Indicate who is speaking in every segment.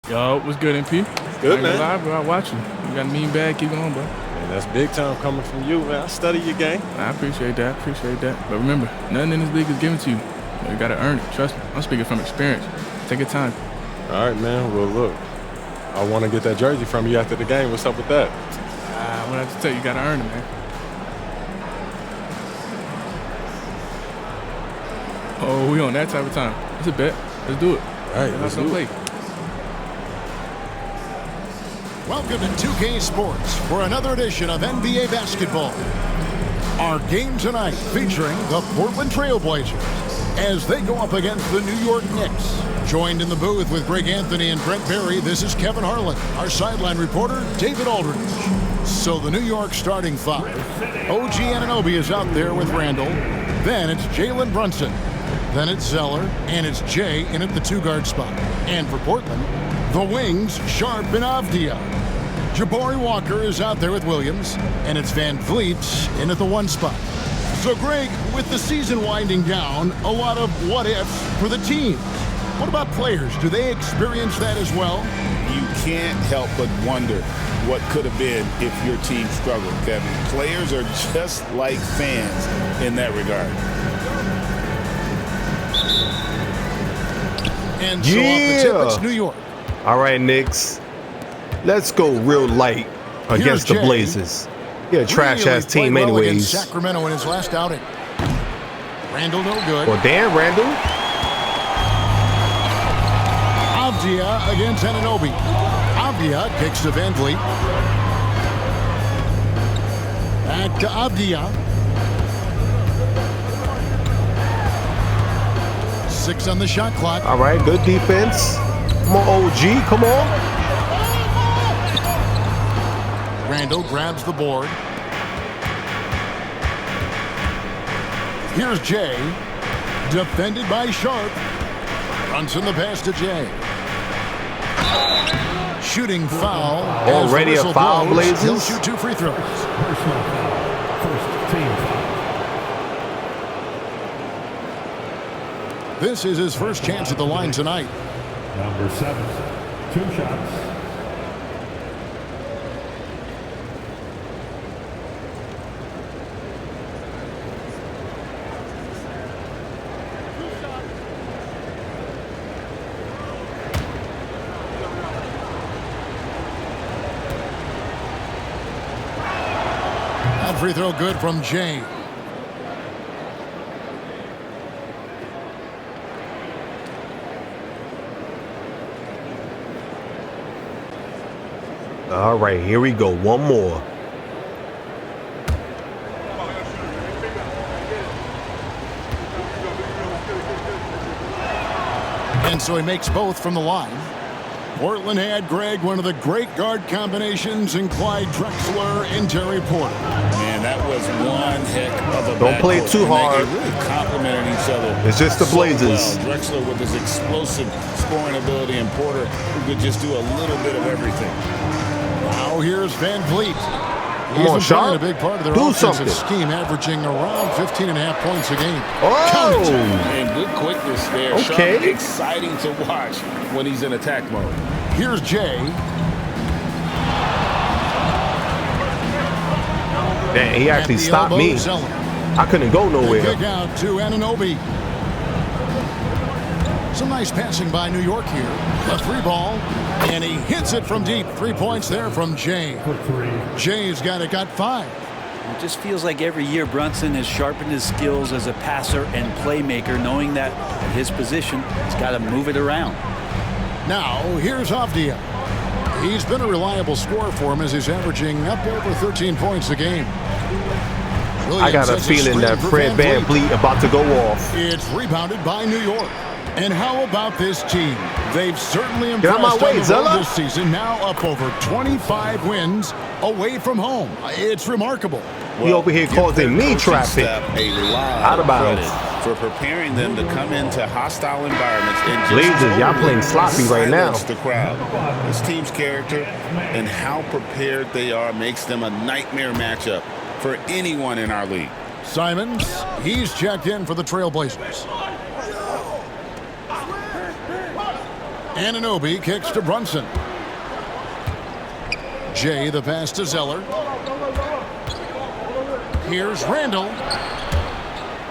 Speaker 1: Yo, what's good, MP?
Speaker 2: Good, man.
Speaker 1: Live, bro. I watch you. You got a mean bag. Keep going, bro.
Speaker 2: Man, that's big time coming from you, man. I study your game.
Speaker 1: I appreciate that. But remember, nothing in this league is given to you. You got to earn it. Trust me. I'm speaking from experience. Take your time.
Speaker 2: All right, man. Well, look, I want to get that jersey from you after the game. What's up with that?
Speaker 1: What I have to tell you, got to earn it, man. Oh, we on that type of time. It's a bet. Let's do it.
Speaker 2: All right, let's do it.
Speaker 3: Welcome to 2K Sports for another edition of NBA basketball. Our game tonight featuring the Portland Trailblazers as they go up against the New York Knicks. Joined in the booth with Greg Anthony and Brent Berry, this is Kevin Harlan. Our sideline reporter, David Aldridge. So the New York starting five. OG Anunoby is out there with Randall. Then it's Jalen Brunson. Then it's Zeller, and it's Jay in at the two-guard spot. And for Portland, the wings, Sharp and Avdia. Jabari Walker is out there with Williams, and it's Van Vliet in at the one spot. So, Greg, with the season winding down, a lot of what-ifs for the team. What about players? Do they experience that as well?
Speaker 4: You can't help but wonder what could have been if your team struggled, Kevin. Players are just like fans in that regard.
Speaker 3: And so off the tip, it's New York.
Speaker 5: All right, Knicks. Let's go real light against the Blazers. Yeah, trash-ass team anyways.
Speaker 3: Sacramento in his last outing. Randall no good.
Speaker 5: Well, damn, Randall.
Speaker 3: Avdia against Anunoby. Avdia kicks to Van Vliet. Back to Avdia. 6 on the shot clock.
Speaker 5: All right, good defense. Come on, OG, come on.
Speaker 3: Randall grabs the board. Here's Jay. Defended by Sharp. Brunson the pass to Jay. Shooting foul.
Speaker 5: Already a foul, Blazers.
Speaker 3: He'll shoot 2 free throws.
Speaker 6: First team foul.
Speaker 3: This is his first chance at the line tonight.
Speaker 6: Number 7, 2 shots.
Speaker 3: That free throw good from Jay.
Speaker 5: All right, here we go. One more.
Speaker 3: And so he makes both from the line. Portland had, Greg, one of the great guard combinations in Clyde Drexler and Terry Porter.
Speaker 4: Man, that was one heck of a
Speaker 5: Don't play it too hard.
Speaker 4: They really complemented each other.
Speaker 5: It's just the Blazers.
Speaker 4: Well. Drexler with his explosive scoring ability and Porter who could just do a little bit of everything.
Speaker 3: Now here's Van Vliet.
Speaker 5: Come on, Sharp.
Speaker 3: A big part of their
Speaker 5: Do
Speaker 3: offensive
Speaker 5: something.
Speaker 3: scheme, averaging around 15.5 points a game.
Speaker 5: Oh!
Speaker 4: And good quickness there.
Speaker 5: Okay.
Speaker 4: Sharp, exciting to watch when he's in attack mode.
Speaker 3: Here's Jay.
Speaker 5: Dang, he actually stopped me.
Speaker 3: Zeller.
Speaker 5: I couldn't go nowhere.
Speaker 3: Kick out to Anunoby. Some nice passing by New York here. A 3 ball, and he hits it from deep. 3 points there from Jay. Jay's got 5.
Speaker 7: It just feels like every year Brunson has sharpened his skills as a passer and playmaker, knowing that at his position, he's got to move it around.
Speaker 3: Now, here's Avdia. He's been a reliable scorer for him as he's averaging up over 13 points a game.
Speaker 5: I got a feeling that Fred Van Vliet about to go off.
Speaker 3: It's rebounded by New York. And how about this team? They've certainly
Speaker 5: Get out
Speaker 3: impressed
Speaker 5: my way,
Speaker 3: on the road
Speaker 5: Zeller.
Speaker 3: this season, now up over 25 wins away from home. It's remarkable.
Speaker 5: He over here causing me traffic. Out of bounds.
Speaker 4: For preparing them to come into hostile environments and
Speaker 5: Blazers, y'all playing sloppy right now.
Speaker 4: The crowd. This team's character and how prepared they are makes them a nightmare matchup for anyone in our league.
Speaker 3: Simons, he's checked in for the Trailblazers. Anunoby kicks to Brunson. Jay, the pass to Zeller. Here's Randall.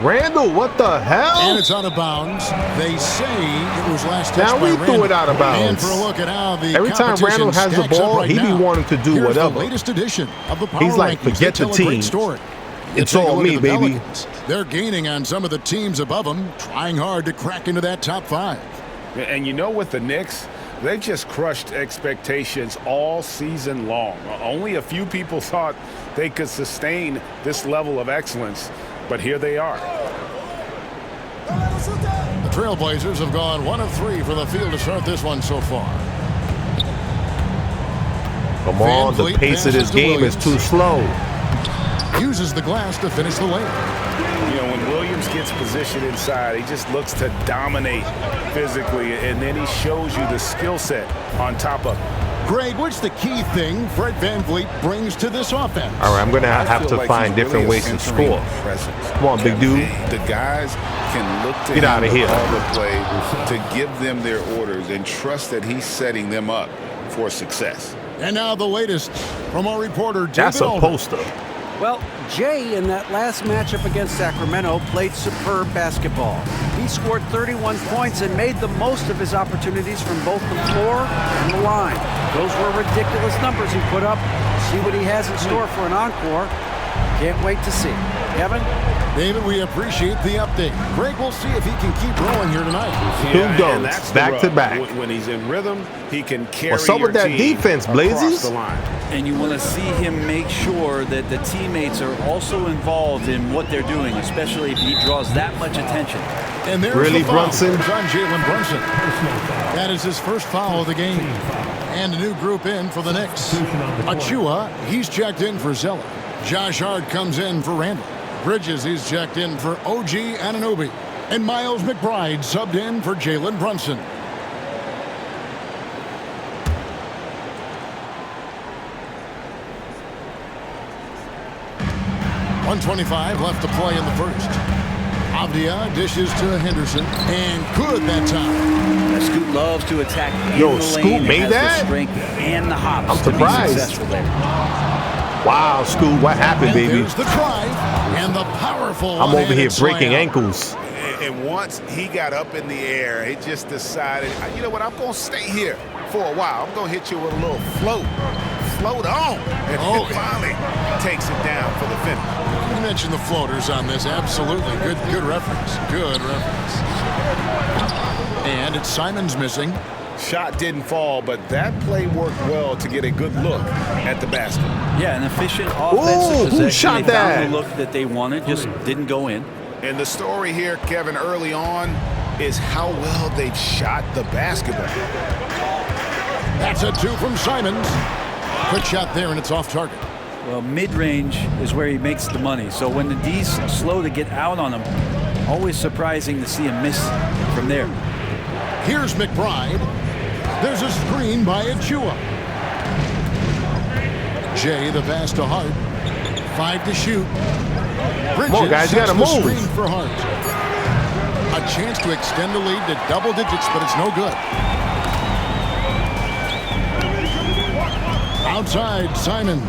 Speaker 5: Randall, what the hell?
Speaker 3: And it's out of bounds. They say it was last touched
Speaker 5: Now
Speaker 3: by
Speaker 5: we threw it out of bounds.
Speaker 3: And for a look at how the
Speaker 5: Every time Randall has the ball, he be wanting to do
Speaker 3: Here's
Speaker 5: whatever.
Speaker 3: The latest edition of the Power
Speaker 5: He's like,
Speaker 3: Rankings.
Speaker 5: forget
Speaker 3: They
Speaker 5: the
Speaker 3: tell a great
Speaker 5: team.
Speaker 3: story.
Speaker 5: It's
Speaker 3: Take a
Speaker 5: all
Speaker 3: look
Speaker 5: me,
Speaker 3: at the
Speaker 5: baby.
Speaker 3: Pelicans. They're gaining on some of the teams above them, trying hard to crack into that top 5.
Speaker 4: And you know, with the Knicks, they've just crushed expectations all season long. Only a few people thought they could sustain this level of excellence, but here they are.
Speaker 3: The Trailblazers have gone 1 of 3 from the field to start this one so far.
Speaker 5: Come on, the pace of this game is too slow.
Speaker 3: Uses the glass to finish the layup.
Speaker 4: You know, when Williams gets positioned inside, he just looks to dominate physically, and then he shows you the skill set on top of it.
Speaker 3: Greg, what's the key thing Fred VanVleet brings to this offense?
Speaker 5: All right, I'm going to have to find different ways to score. Come on, big dude.
Speaker 4: The guys can look to
Speaker 5: Get out of here.
Speaker 4: all the play to give them their orders and trust that he's setting them up for success.
Speaker 3: And now the latest from our reporter, David
Speaker 5: That's a
Speaker 3: Aldridge.
Speaker 5: poster.
Speaker 8: Well, Jay in that last matchup against Sacramento played superb basketball. He scored 31 points and made the most of his opportunities from both the floor and the line. Those were ridiculous numbers he put up. See what he has in store for an encore. Can't wait to see. Kevin?
Speaker 3: David, we appreciate the update. Greg, we'll see if he can keep rolling here tonight.
Speaker 5: Two
Speaker 4: and
Speaker 5: dunks,
Speaker 4: that's the
Speaker 5: back to
Speaker 4: rub.
Speaker 5: back.
Speaker 4: When he's in rhythm, he can carry
Speaker 5: What's up
Speaker 4: your
Speaker 5: with that
Speaker 4: team
Speaker 5: defense,
Speaker 4: across
Speaker 5: Blazers?
Speaker 4: the line.
Speaker 7: And you want to see him make sure that the teammates are also involved in what they're doing, especially if he draws that much attention.
Speaker 3: And there's
Speaker 5: Really,
Speaker 3: the foul.
Speaker 5: Brunson?
Speaker 3: It's on Jalen Brunson. That is his first foul of the game. And a new group in for the Knicks. Achua, he's checked in for Zeller. Josh Hart comes in for Randall. Bridges, he's checked in for OG Anunoby. And Miles McBride subbed in for Jalen Brunson. .125 left to play in the first. Avdia dishes to Henderson, and good that time.
Speaker 7: Now, Scoot loves to attack in
Speaker 5: Yo,
Speaker 7: the
Speaker 5: Scoot
Speaker 7: lane and
Speaker 5: made
Speaker 7: has
Speaker 5: that?
Speaker 7: the strength and the hops
Speaker 5: I'm
Speaker 7: to be
Speaker 5: surprised.
Speaker 7: successful there.
Speaker 5: Wow, Scoot, what happened,
Speaker 3: And
Speaker 5: baby?
Speaker 3: there's the drive and the powerful
Speaker 5: I'm over here
Speaker 3: one-handed
Speaker 5: breaking
Speaker 3: slam.
Speaker 5: ankles.
Speaker 4: And once he got up in the air, he just decided, you know what, I'm going to stay here for a while. I'm going to hit you with a little float. Float on. And
Speaker 3: Oh.
Speaker 4: finally takes it down for the finish.
Speaker 3: You mentioned the floaters on this. Absolutely. Good reference. Good reference. And it's Simon's missing.
Speaker 4: Shot didn't fall, but that play worked well to get a good look at the basket.
Speaker 7: Yeah, an efficient offensive
Speaker 5: Ooh,
Speaker 7: possession.
Speaker 5: who shot
Speaker 7: They found
Speaker 5: that?
Speaker 7: the look that they wanted, just didn't go in.
Speaker 4: And the story here, Kevin, early on is how well they've shot the basketball.
Speaker 3: That's a 2 from Simons. Good shot there, and it's off target.
Speaker 7: Well, mid-range is where he makes the money. So when the D's slow to get out on him, always surprising to see him miss from there.
Speaker 3: Here's McBride. There's a screen by Achua. Jay, the pass to Hart. 5 to shoot. Bridges
Speaker 5: Come on, guys, you
Speaker 3: sets
Speaker 5: gotta
Speaker 3: the
Speaker 5: move.
Speaker 3: screen for Hart. A chance to extend the lead to double digits, but it's no good. Outside, Simons.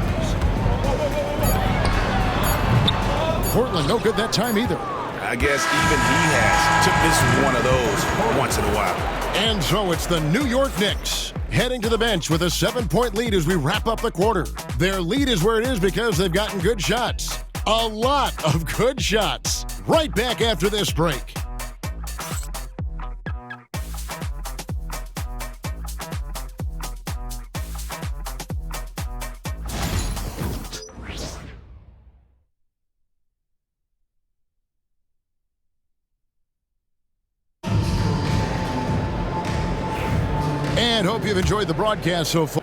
Speaker 3: Portland, no good that time either.
Speaker 4: I guess even he has to miss one of those once in a while.
Speaker 3: And so it's the New York Knicks heading to the bench with a 7-point lead as we wrap up the quarter. Their lead is where it is because they've gotten good shots. A lot of good shots. Right back after this break. And hope you've enjoyed the broadcast so far.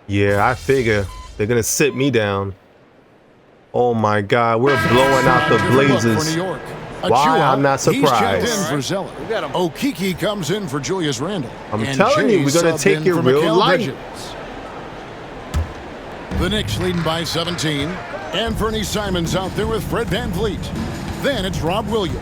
Speaker 5: Yeah, I figure they're going to sit me down. Oh, my God. We're blowing out the Blazers. Why? I'm not
Speaker 3: He's checked in
Speaker 5: surprised.
Speaker 3: for Zeller. Okeke comes in for Julius Randle.
Speaker 5: I'm
Speaker 3: And
Speaker 5: telling you,
Speaker 3: Jay's
Speaker 5: we're gonna
Speaker 3: subbed
Speaker 5: take
Speaker 3: in
Speaker 5: it
Speaker 3: for
Speaker 5: real
Speaker 3: Mikal
Speaker 5: light.
Speaker 3: Bridges. The Knicks leading by 17. Anthony Simons out there with Fred VanVleet. Then it's Rob Williams.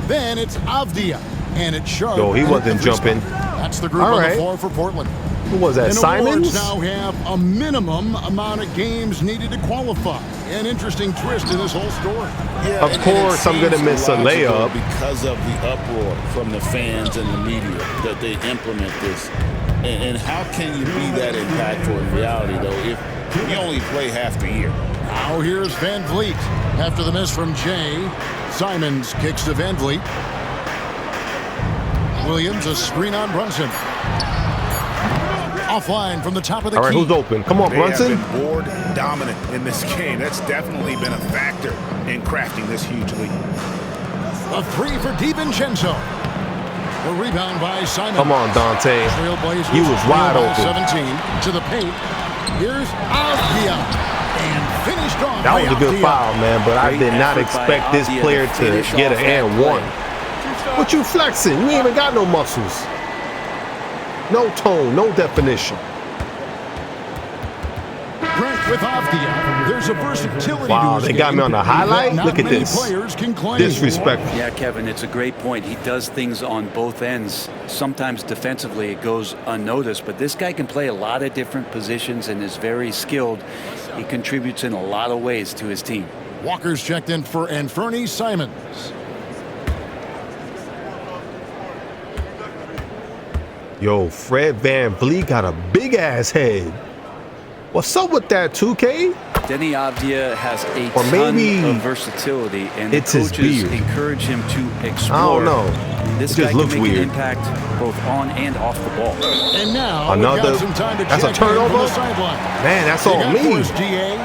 Speaker 3: Then it's Avdia. And it's Sharp.
Speaker 5: Yo, he
Speaker 3: at
Speaker 5: wasn't
Speaker 3: the
Speaker 5: jumping.
Speaker 3: spot. That's the group
Speaker 5: All
Speaker 3: on
Speaker 5: right.
Speaker 3: the floor for Portland.
Speaker 5: Who was that,
Speaker 3: And
Speaker 5: Simons?
Speaker 3: awards now have a minimum amount of games needed to qualify. An interesting twist to this whole story.
Speaker 9: Yeah,
Speaker 5: Of course, I'm going to miss a layup.
Speaker 9: Because of the uproar from the fans and the media that they implement this. And how can you be that impactful in reality, though, if you only play half the year?
Speaker 3: Now here's Van Vliet. After the miss from Jay, Simons kicks to Van Vliet. Williams, a screen on Brunson. Offline from the top of the
Speaker 5: All right,
Speaker 3: key.
Speaker 5: who's open? Come on,
Speaker 4: They
Speaker 5: Brunson.
Speaker 4: have been board dominant in this game. That's definitely been a factor in crafting this huge lead.
Speaker 3: A three for DiVincenzo. The rebound by Simons.
Speaker 5: Come on, Dante.
Speaker 3: Trailblazers
Speaker 5: You was wide
Speaker 3: trail by
Speaker 5: open.
Speaker 3: 17 to the paint. Here's Avdia. And finished off
Speaker 5: That
Speaker 3: by
Speaker 5: was a good
Speaker 3: Avdia.
Speaker 5: foul, man, but I
Speaker 7: Great
Speaker 5: did not
Speaker 7: effort by
Speaker 5: expect this
Speaker 7: Avdia to
Speaker 5: player to
Speaker 7: finish
Speaker 5: get an
Speaker 7: off that
Speaker 5: and
Speaker 7: play.
Speaker 5: one. What you flexing? You ain't even got no muscles. No tone, no definition.
Speaker 3: Brent with Avdia. There's a versatility
Speaker 5: Wow,
Speaker 3: to his
Speaker 5: they got
Speaker 3: game
Speaker 5: me on the highlight?
Speaker 3: that not
Speaker 5: Look at
Speaker 3: many
Speaker 5: this.
Speaker 3: players can claim.
Speaker 5: Disrespectful.
Speaker 7: Yeah, Kevin, it's a great point. He does things on both ends. Sometimes defensively it goes unnoticed, but this guy can play a lot of different positions and is very skilled. He contributes in a lot of ways to his team.
Speaker 3: Walker's checked in for Anferny Simons.
Speaker 5: Yo, Fred Van Vliet got a big ass head. What's up with that, 2K?
Speaker 7: Denny Avdia has a
Speaker 5: Or maybe
Speaker 7: ton of versatility, and the
Speaker 5: it's his
Speaker 7: coaches
Speaker 5: beard.
Speaker 7: encourage him to explore.
Speaker 5: I don't know.
Speaker 7: This
Speaker 5: It
Speaker 7: guy
Speaker 5: just
Speaker 7: can
Speaker 5: looks
Speaker 7: make
Speaker 5: weird.
Speaker 7: an impact both on and off the ball.
Speaker 3: And now
Speaker 5: Another-
Speaker 3: we've got some time to
Speaker 5: that's a
Speaker 3: check in from
Speaker 5: turnover?
Speaker 3: the sideline.
Speaker 5: Man, that's
Speaker 3: You
Speaker 5: on
Speaker 3: got
Speaker 5: me.
Speaker 3: for us, DA?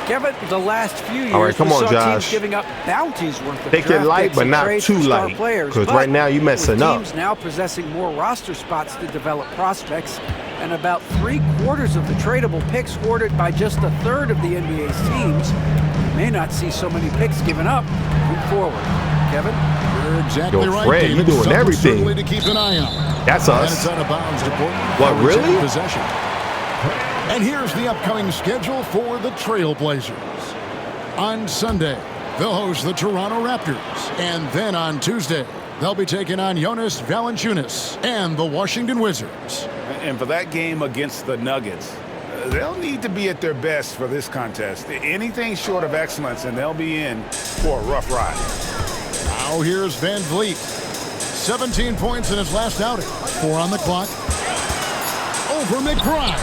Speaker 8: Kevin, the last few years,
Speaker 5: All right, come
Speaker 8: we
Speaker 5: on,
Speaker 8: saw
Speaker 5: Josh.
Speaker 8: teams giving up bounties worth of
Speaker 5: Take it
Speaker 8: draft
Speaker 5: light,
Speaker 8: picks
Speaker 5: but
Speaker 8: and
Speaker 5: not
Speaker 8: trades
Speaker 5: too
Speaker 8: for star
Speaker 5: light,
Speaker 8: players.
Speaker 5: 'cause
Speaker 8: But
Speaker 5: right now you messing
Speaker 8: with
Speaker 5: up.
Speaker 8: teams now possessing more roster spots to develop prospects, and about 3/4 of the tradable picks hoarded by just a third of the NBA's teams, we may not see so many picks given up moving forward. Kevin?
Speaker 3: You're exactly
Speaker 5: Yo,
Speaker 3: right,
Speaker 5: Fred, you
Speaker 3: David.
Speaker 5: doing
Speaker 3: Something
Speaker 5: everything.
Speaker 3: certainly to keep an eye on.
Speaker 5: That's
Speaker 3: And
Speaker 5: us.
Speaker 3: it's out of bounds to Portland.
Speaker 5: What,
Speaker 3: Now returning
Speaker 5: really?
Speaker 3: Possession. And here's the upcoming schedule for the Trailblazers. On Sunday, they'll host the Toronto Raptors. And then on Tuesday, they'll be taking on Jonas Valanciunas and the Washington Wizards.
Speaker 4: And for that game against the Nuggets, they'll need to be at their best for this contest. Anything short of excellence, and they'll be in for a rough ride.
Speaker 3: Now here's Van Vliet. 17 points in his last outing. 4 on the clock. Over McBride.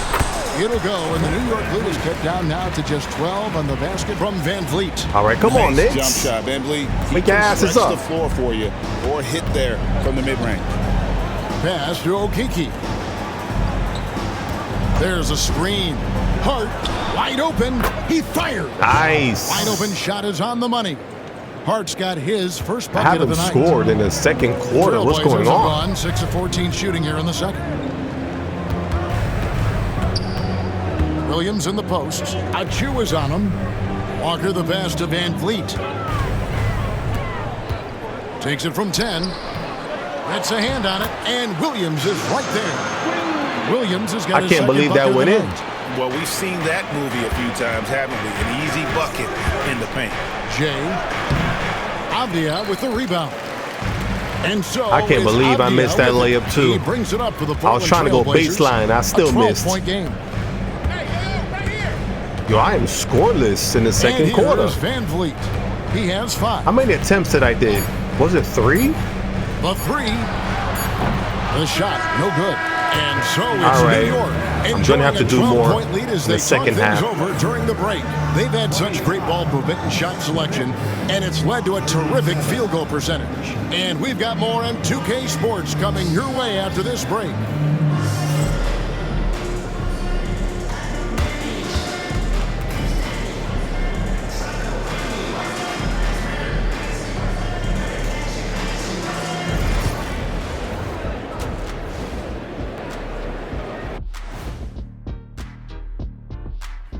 Speaker 3: It'll go, and the New York lead is cut down now to just 12 on the basket from Van Vliet.
Speaker 5: All right, come on,
Speaker 9: Nice
Speaker 5: Knicks.
Speaker 9: jump shot, Van Vliet. He
Speaker 5: Make your
Speaker 9: can
Speaker 5: asses
Speaker 9: stretch
Speaker 5: up.
Speaker 9: the floor for you or hit there from the mid-range.
Speaker 3: Pass to Okeke. There's a screen. Hart, wide open. He fired.
Speaker 5: Nice.
Speaker 3: Wide open shot is on the money. Hart's got his first
Speaker 5: I
Speaker 3: bucket of
Speaker 5: haven't
Speaker 3: the night.
Speaker 5: scored in the second quarter. What's
Speaker 3: Trailblazers
Speaker 5: going
Speaker 3: have
Speaker 5: on?
Speaker 3: gone 6 of 14 shooting here in the second. Williams in the post. Achu is on him. Walker the pass to Van Vliet. Takes it from 10. Gets a hand on it, and Williams is right there. Williams has got
Speaker 5: I
Speaker 3: his
Speaker 5: can't
Speaker 3: second
Speaker 5: believe that
Speaker 3: bucket of
Speaker 5: went
Speaker 3: the
Speaker 5: in.
Speaker 3: night.
Speaker 4: Well, we've seen that movie a few times, haven't we? An easy bucket in the paint.
Speaker 3: Jay. Avdia with the rebound. And so
Speaker 5: I can't
Speaker 3: is
Speaker 5: believe I
Speaker 3: Avdia
Speaker 5: missed that
Speaker 3: with it.
Speaker 5: layup, too.
Speaker 3: He brings it up for the
Speaker 5: I was
Speaker 3: Portland
Speaker 5: trying to go
Speaker 3: Trailblazers.
Speaker 5: baseline. I still
Speaker 3: A
Speaker 5: missed.
Speaker 3: 12-point game.
Speaker 5: Yo, I am scoreless in the second
Speaker 3: and
Speaker 5: quarter.
Speaker 3: here's Van Vliet. He has 5.
Speaker 5: How many attempts did I did? Was it 3?
Speaker 3: The 3. The shot, no good. And so it's
Speaker 5: All right.
Speaker 3: New York.
Speaker 5: I'm gonna have to do more
Speaker 3: Point lead as
Speaker 5: in the
Speaker 3: they
Speaker 5: second
Speaker 3: talk things
Speaker 5: half.
Speaker 3: over during the break. They've had such great ball movement and shot selection, and it's led to a terrific field goal percentage. And we've got more on 2K Sports coming your way after this break.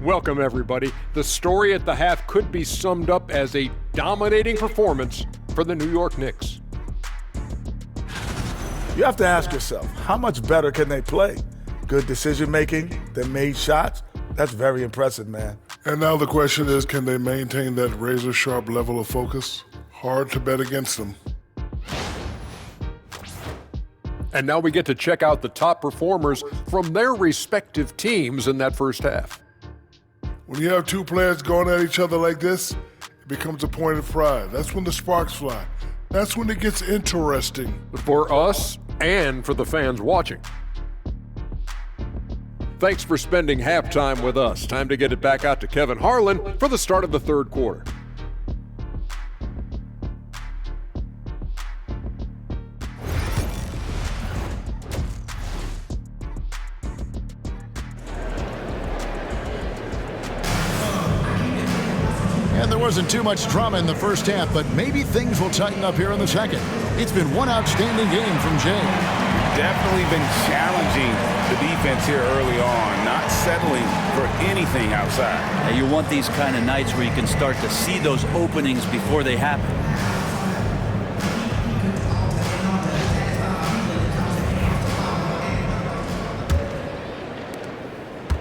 Speaker 10: Welcome, everybody. The story at the half could be summed up as a dominating performance for the New York Knicks.
Speaker 11: You have to ask yourself, how much better can they play? Good decision making, they made shots. That's very impressive, man.
Speaker 12: And now the question is, can they maintain that razor-sharp level of focus? Hard to bet against them.
Speaker 10: And now we get to check out the top performers from their respective teams in that first half.
Speaker 12: When you have two players going at each other like this, it becomes a point of pride. That's when the sparks fly. That's when it gets interesting.
Speaker 10: For us and for the fans watching. Thanks for spending halftime with us. Time to get it back out to Kevin Harlan for the start of the third quarter.
Speaker 3: And there wasn't too much drama in the first half, but maybe things will tighten up here in the second. It's been one outstanding game from Jay.
Speaker 4: Definitely been challenging the defense here early on, not settling for anything outside.
Speaker 7: And you want these kind of nights where you can start to see those openings before they happen.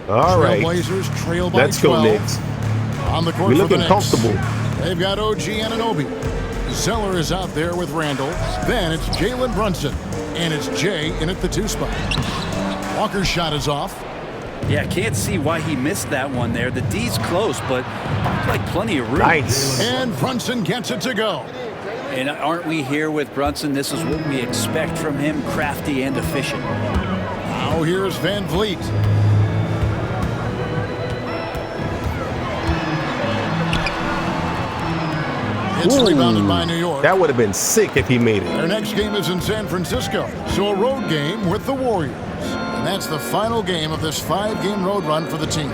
Speaker 5: All right.
Speaker 3: Trailblazers trail by
Speaker 5: Let's
Speaker 3: 12.
Speaker 5: go, Knicks.
Speaker 3: On the court
Speaker 5: We're
Speaker 3: for
Speaker 5: looking
Speaker 3: the Knicks.
Speaker 5: comfortable.
Speaker 3: They've got OG Anunoby. Zeller is out there with Randall. Then it's Jalen Brunson. And it's Jay in at the 2 spot. Walker's shot is off.
Speaker 7: Yeah, can't see why he missed that one there. The D's close, but like plenty of room.
Speaker 5: Nice.
Speaker 3: And Brunson gets it to go.
Speaker 7: And aren't we here with Brunson? This is what we expect from him, crafty and efficient.
Speaker 3: Now here's Van Vliet. It's rebounded by New York.
Speaker 5: That would have been sick if he made it.
Speaker 3: Their next game is in San Francisco, so a road game with the Warriors. And that's the final game of this 5-game road run for the team.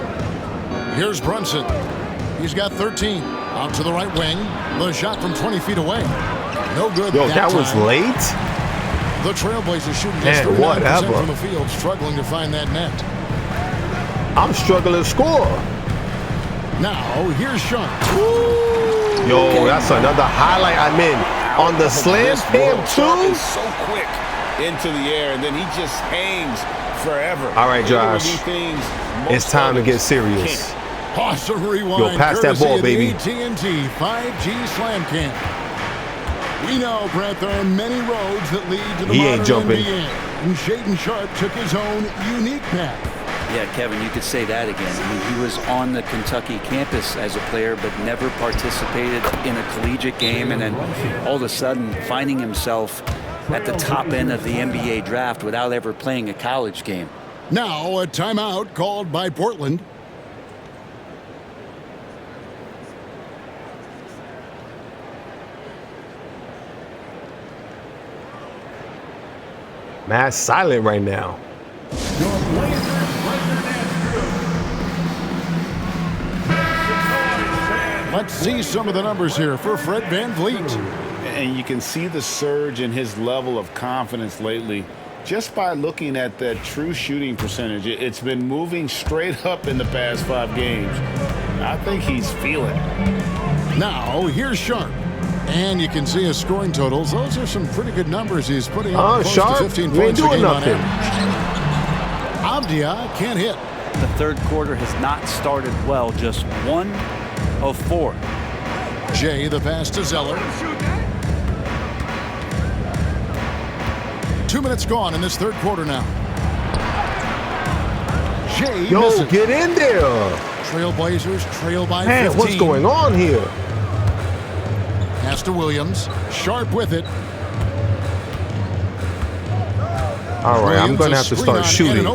Speaker 3: Here's Brunson. He's got 13. Out to the right wing. The shot from 20 feet away. No good.
Speaker 5: Yo, that was
Speaker 3: time.
Speaker 5: late?
Speaker 3: The Trailblazers shooting just 39% from the field, struggling to find that net.
Speaker 5: I'm struggling to score.
Speaker 3: Now, here's Sharp.
Speaker 5: Yo, that's another highlight I'm in. On the slam, him too?
Speaker 9: So quick into the air, and then he just hangs forever.
Speaker 5: All right, Josh. It's time to get serious.
Speaker 3: Awesome rewind.
Speaker 5: Yo, pass that ball, baby.
Speaker 3: AT&T 5G Slam Cam. We know, Brett, there are many roads that lead to the modern NBA. And Shaedon Sharp took his own unique path.
Speaker 7: Yeah, Kevin, you could say that again. I mean, he was on the Kentucky campus as a player, but never participated in a collegiate game. And then all of a sudden finding himself at the top end of the NBA draft without ever playing a college game.
Speaker 3: Now a timeout called by Portland.
Speaker 5: Mass silent right now.
Speaker 3: Let's see some of the numbers here for Fred Van Vliet.
Speaker 4: And you can see the surge in his level of confidence lately just by looking at that true shooting percentage. It's been moving straight up in the past 5 games. I think he's feeling it.
Speaker 3: Now, here's Sharp. And you can see his scoring totals. Those are some pretty good numbers he's putting up. Close
Speaker 5: Sharp,
Speaker 3: to 15 points a game on
Speaker 5: nothing.
Speaker 3: average. Avdia can't hit.
Speaker 7: The third quarter has not started well, just 1 of 4.
Speaker 3: Jay, the pass to Zeller. 2 minutes gone in this third quarter now. Jay misses.
Speaker 5: Get in there.
Speaker 3: Trailblazers trail by 15.
Speaker 5: Man, what's going on here?
Speaker 3: Pass to Williams. Sharp with it.
Speaker 5: All right, I'm going to have to start shooting.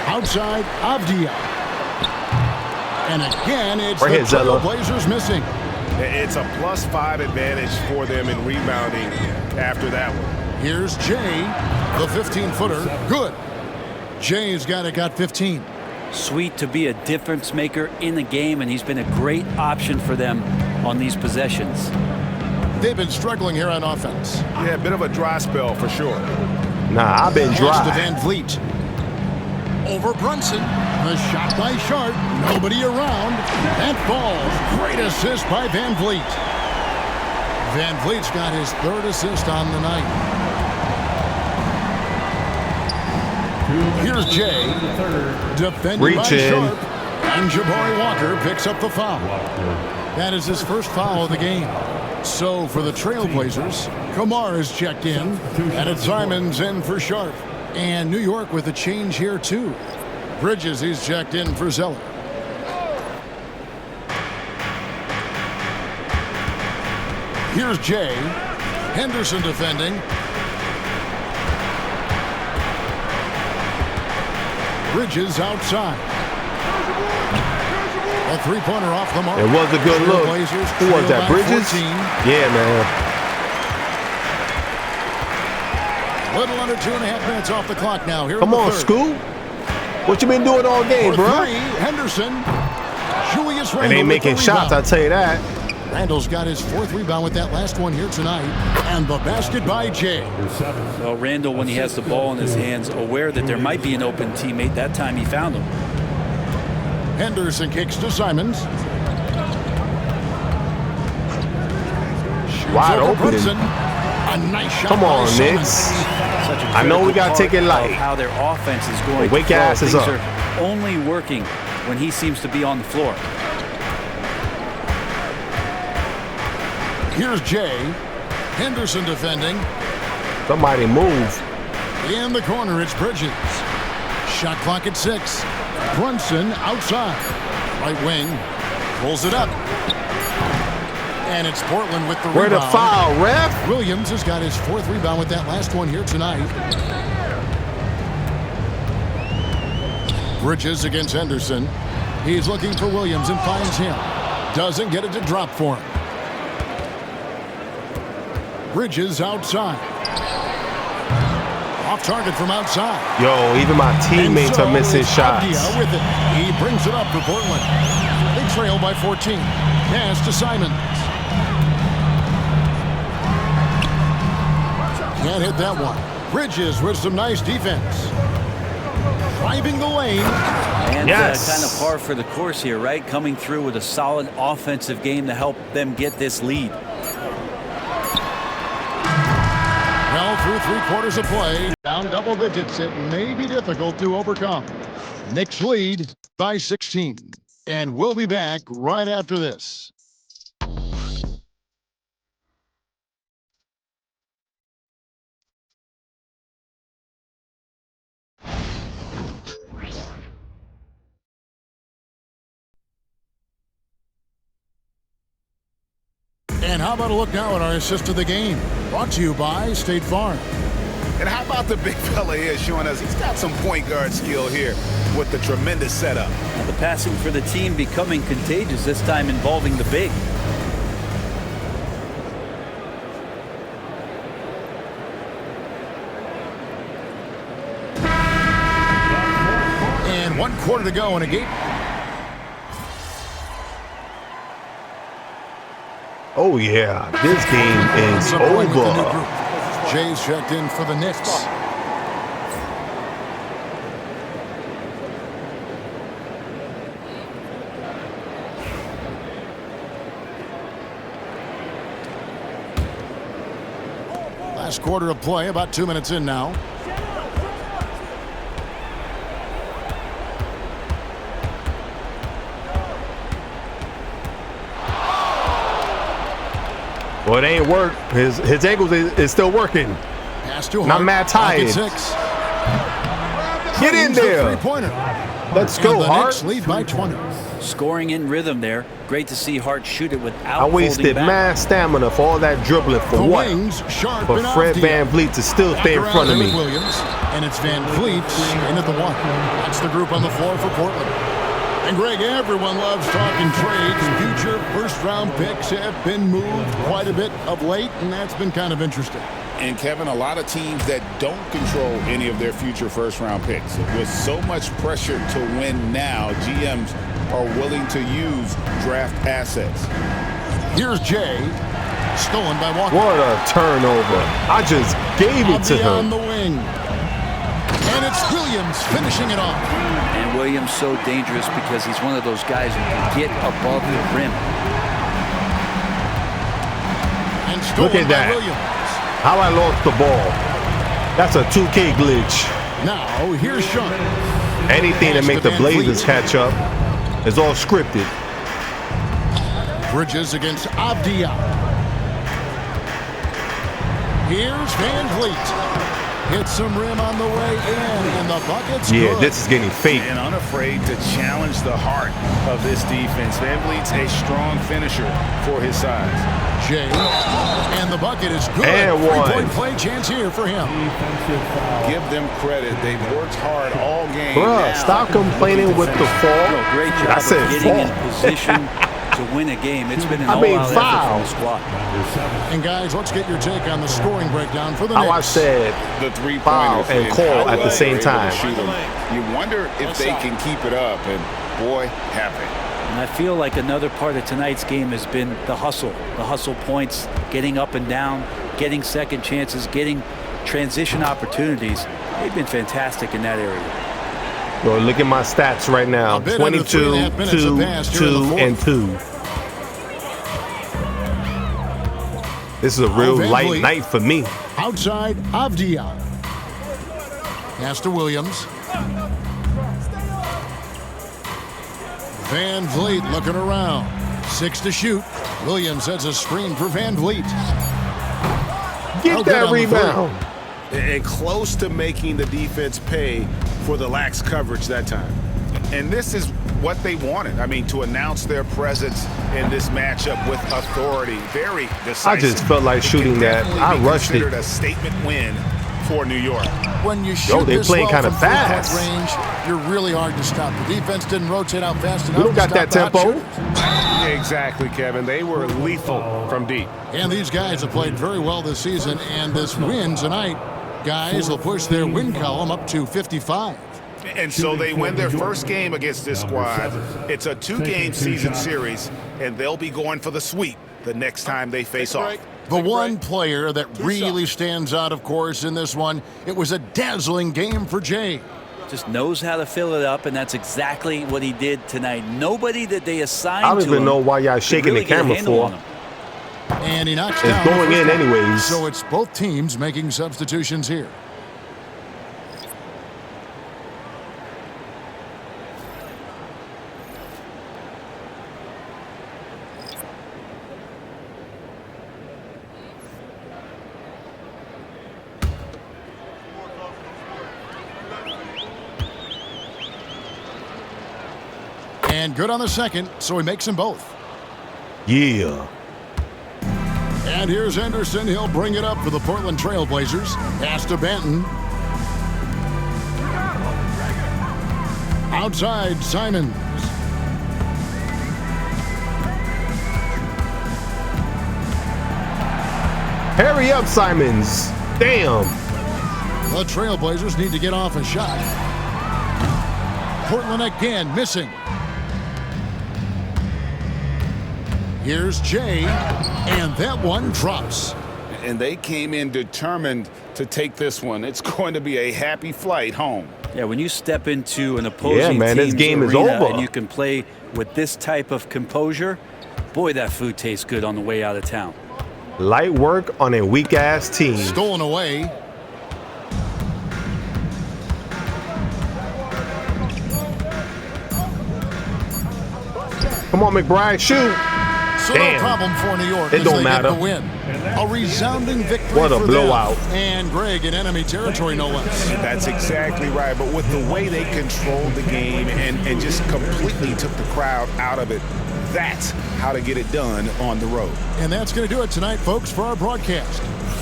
Speaker 3: Outside, Avdia. And again, it's
Speaker 5: right
Speaker 3: the
Speaker 5: here, Zeller.
Speaker 3: Trailblazers missing.
Speaker 4: It's a +5 advantage for them in rebounding after that one.
Speaker 3: Here's Jay, the 15-footer. Good. Jay's got 15.
Speaker 7: Sweet to be a difference maker in the game, and he's been a great option for them on these possessions.
Speaker 3: They've been struggling here on offense.
Speaker 4: Yeah, a bit of a dry spell for sure.
Speaker 5: Nah, I've been
Speaker 3: Pass
Speaker 5: dry.
Speaker 3: to Van Vliet. Over Brunson. A shot by Sharp. Nobody around. That falls. Great assist by Van Vliet. Van Vliet's got his 3rd assist on the night. Here's Jay. Defended by Sharp. And Jabari Walker picks up the foul. That is his first foul of the game. So for the Trailblazers, Kamar is checked in, and it's Simons in for Sharp. And New York with a change here too. Bridges is checked in for Zeller. Here's Jay. Henderson defending. Bridges outside. A three-pointer off the mark.
Speaker 5: It was a good look. Who was that, Bridges?
Speaker 3: 14.
Speaker 5: Yeah, man.
Speaker 3: Little under 2.5 minutes off the clock now. Here
Speaker 5: Come on, Scoot. What you been doing all game, bro?
Speaker 3: Henderson. Julius Randle.
Speaker 5: And ain't making shots, I'll tell you that.
Speaker 3: Randall's got his 4th rebound with that last one here tonight. And the basket by Jay.
Speaker 7: Well, Randall, when he has the ball in his hands, aware that there might be an open teammate, that time he found him.
Speaker 3: Henderson kicks to Simons.
Speaker 5: Wide open.
Speaker 3: A nice shot.
Speaker 5: Come on, Knicks. I know we got to take it light.
Speaker 7: How their offense is going.
Speaker 5: Wake your asses up.
Speaker 7: Things are only working when he seems to be on the floor.
Speaker 3: Here's Jay. Henderson defending.
Speaker 5: Somebody move.
Speaker 3: In the corner, it's Bridges. Shot clock at 6. Brunson outside. Right wing. Pulls it up. And it's Portland with the rebound.
Speaker 5: Where the foul, ref?
Speaker 3: Williams has got his 4th rebound with that last one here tonight. Bridges against Henderson. He's looking for Williams and finds him. Doesn't get it to drop for him. Bridges outside. Off target from outside.
Speaker 5: Yo, even my teammates are missing shots.
Speaker 3: With it. He brings it up for Portland. They trail by 14. Pass to Simons. Can't hit that one. Bridges with some nice defense. Driving the lane.
Speaker 7: And kind of par for the course here, right? Coming through with a solid offensive game to help them get this lead.
Speaker 3: Well, through 3/4 of play, down double digits, it may be difficult to overcome. Knicks lead by 16. And we'll be back right after this. And how about a look now at our assist of the game? Brought to you by State Farm.
Speaker 4: And how about the big fella here showing us he's got some point guard skill here with the tremendous setup.
Speaker 7: Now the passing for the team becoming contagious, this time involving the big.
Speaker 3: And 1/4 to go in a game.
Speaker 5: Oh, yeah. This game is over.
Speaker 3: Jay's checked in for the Knicks. Last quarter of play, about 2 minutes in now.
Speaker 5: Well, it ain't work. His ankles is still working. Not mad tired. Get in there. Let's go, Hart.
Speaker 3: Lead by 20.
Speaker 7: Scoring in rhythm there. Great to see Hart shoot it without
Speaker 5: I wasted mad stamina for all that dribbling for what? For Fred VanVleet to still stay in front of me.
Speaker 3: Williams, and it's VanVleet in at the 1. That's the group on the floor for Portland. And Greg, everyone loves talking trades. Future first-round picks have been moved quite a bit of late, and that's been kind of interesting.
Speaker 9: And Kevin, a lot of teams that don't control any of their future first-round picks. With so much pressure to win now, GMs are willing to use draft assets.
Speaker 3: Here's Jay, stolen by Walker.
Speaker 5: What a turnover! I just gave it to him.
Speaker 3: On the wing, and it's Williams finishing it off.
Speaker 7: And Williams so dangerous because he's one of those guys who can get above the rim.
Speaker 3: And stolen
Speaker 5: Look at that.
Speaker 3: by Williams.
Speaker 5: How I lost the ball. That's a 2K glitch.
Speaker 3: Now, here's Sean.
Speaker 5: Anything to make the Blazers catch up is all scripted.
Speaker 3: Bridges against Abdia. Here's Van Vliet. Hits some rim on the way in, and the bucket's
Speaker 5: Yeah,
Speaker 3: good.
Speaker 5: this is getting fake.
Speaker 4: And unafraid to challenge the heart of this defense. Van Vliet's a strong finisher for his size.
Speaker 3: Jay, and the bucket is good.
Speaker 5: And one.
Speaker 3: Three-point play chance here for him.
Speaker 4: Give them credit. They've worked hard all game.
Speaker 5: Bruh, stop complaining with the fall.
Speaker 7: Great job
Speaker 5: I said
Speaker 7: of getting
Speaker 5: fall.
Speaker 7: in position to win a game. It's been an all-out effort
Speaker 5: foul.
Speaker 7: from the squad.
Speaker 3: And guys, let's get your take on the scoring breakdown for the
Speaker 5: How I
Speaker 3: Knicks.
Speaker 5: said
Speaker 4: the
Speaker 5: foul
Speaker 4: three-pointers
Speaker 5: and call at the same time.
Speaker 4: You wonder if they can keep it up, and boy, have they.
Speaker 7: And I feel like another part of tonight's game has been the hustle points, getting up and down, getting second chances, getting transition opportunities. They've been fantastic in that area.
Speaker 5: Bro, look at my stats right now. 22, 2, 2, and 2. This is a real light night for me.
Speaker 3: Outside, Avdia. Pass to Williams. Van Vliet looking around. 6 to shoot. Williams sets a screen for Van Vliet.
Speaker 5: Get that rebound.
Speaker 4: And close to making the defense pay for the lax coverage that time. And this is what they wanted. I mean, to announce their presence in this matchup with authority. Very decisive.
Speaker 5: I just felt like shooting that. I rushed it.
Speaker 4: Considered a statement win for New York.
Speaker 3: When you shoot
Speaker 5: they
Speaker 3: this
Speaker 5: playing
Speaker 3: well
Speaker 5: kind of
Speaker 3: from three-point
Speaker 5: fast.
Speaker 3: range, you're really hard to stop. The defense didn't rotate out fast enough.
Speaker 5: We don't got
Speaker 3: to stop
Speaker 5: that
Speaker 3: the hot
Speaker 5: tempo.
Speaker 3: shooters.
Speaker 4: Exactly, Kevin. They were lethal from deep.
Speaker 3: And these guys have played very well this season, and this win tonight, guys, will push their win column up to 55.
Speaker 4: And so they win their first game against this squad. It's a 2-game season series, and they'll be going for the sweep the next time they face off.
Speaker 3: The one player that really stands out, of course, in this one, it was a dazzling game for Jay.
Speaker 7: Just knows how to fill it up, and that's exactly what he did tonight. Nobody that they assigned to
Speaker 5: I don't even know why y'all shaking the camera for.
Speaker 3: And he knocks
Speaker 5: It's
Speaker 3: down
Speaker 5: going in anyways.
Speaker 3: So it's both teams making substitutions here. And good on the second, so he makes them both.
Speaker 5: Yeah.
Speaker 3: And here's Henderson. He'll bring it up for the Portland Trailblazers. Pass to Benton. Outside, Simons.
Speaker 5: Hurry up, Simons. Damn.
Speaker 3: The Trailblazers need to get off a shot. Portland again missing. Here's Jay, and that one drops.
Speaker 4: And they came in determined to take this one. It's going to be a happy flight home.
Speaker 7: Yeah, when you step into an opposing
Speaker 5: man, this
Speaker 7: team's
Speaker 5: game is
Speaker 7: arena
Speaker 5: over.
Speaker 7: and you can play with this type of composure, boy, that food tastes good on the way out of town.
Speaker 5: Light work on a weak-ass team.
Speaker 3: Stolen away.
Speaker 5: Come on, McBride, shoot.
Speaker 3: So
Speaker 5: Damn.
Speaker 3: no problem for New York.
Speaker 5: It
Speaker 3: as
Speaker 5: don't
Speaker 3: they
Speaker 5: matter.
Speaker 3: Get the win. A resounding victory
Speaker 5: What a
Speaker 3: for
Speaker 5: blowout.
Speaker 3: them. And Greg in enemy territory, no less.
Speaker 4: That's exactly right. But with the way they controlled the game and just completely took the crowd out of it, that's how to get it done on the road.
Speaker 3: And that's going to do it tonight, folks, for our broadcast.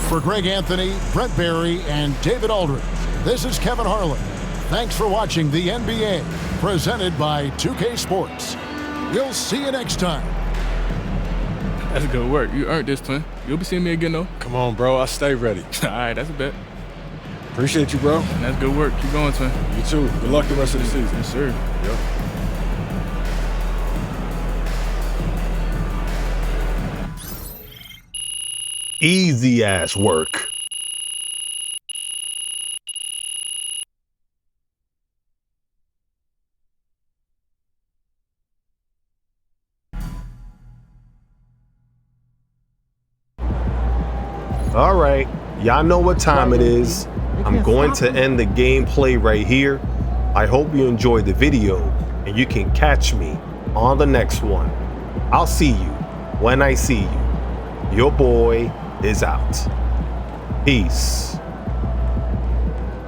Speaker 3: For Greg Anthony, Brett Barry, and David Aldridge, this is Kevin Harlan. Thanks for watching the NBA, presented by 2K Sports. We'll see you next time.
Speaker 1: That's good work. You earned this, twin. You'll be seeing me again, though.
Speaker 2: Come on, bro. I stay ready.
Speaker 1: All right, that's a bet.
Speaker 2: Appreciate you, bro.
Speaker 1: That's good work. Keep going, twin.
Speaker 2: You too. Good luck the rest of the season.
Speaker 1: Yes, sir.
Speaker 2: Yep.
Speaker 5: Easy ass work. All right, y'all know what time it is. I'm going to end the gameplay right here. I hope you enjoyed the video and you can catch me on the next one. I'll see you when I see you. Your boy is out. Peace.